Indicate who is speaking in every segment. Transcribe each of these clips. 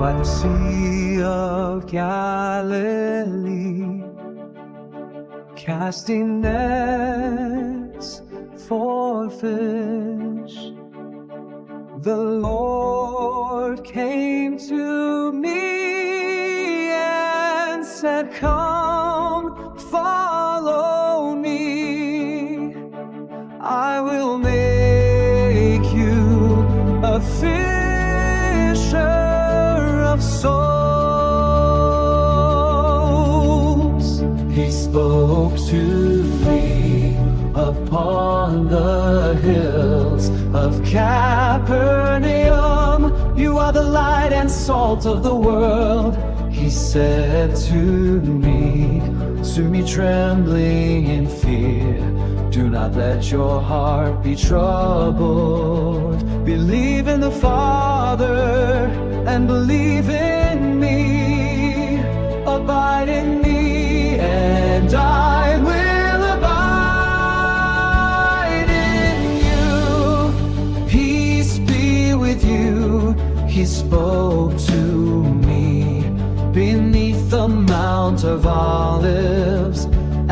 Speaker 1: by the Sea of Galilee, casting nets for fish. The Lord came to me and said, "Come, follow me. I will make you a fisher of souls." He spoke to me upon the hills of Capernaum. "You are the light and salt of the world," he said to me trembling in fear. "Do not let your heart be troubled. Believe in the Father and believe in me. Abide in me and I will abide in you. Peace be with you." He spoke to me beneath the Mount of Olives.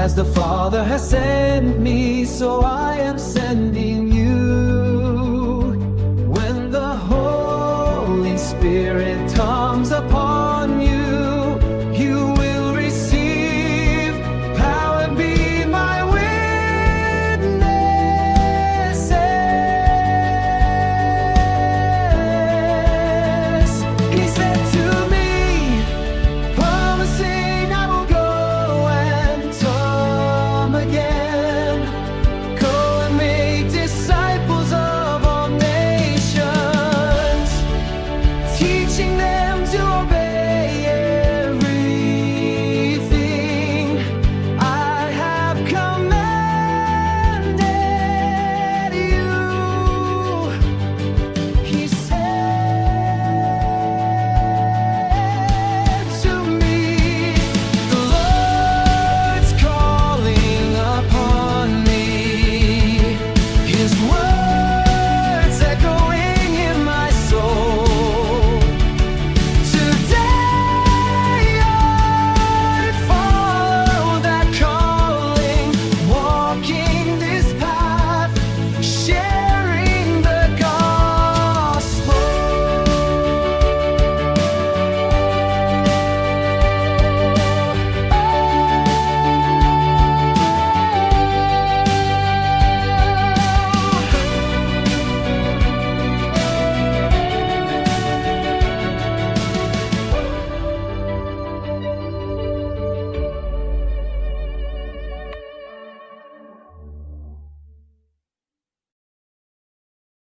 Speaker 1: "As the Father has sent me, so I am sending you. When the Holy Spirit comes upon you, you will receive power and be my witnesses." He said to me, promising I will go and come again. "Go and make disciples of all nations, teaching them to obey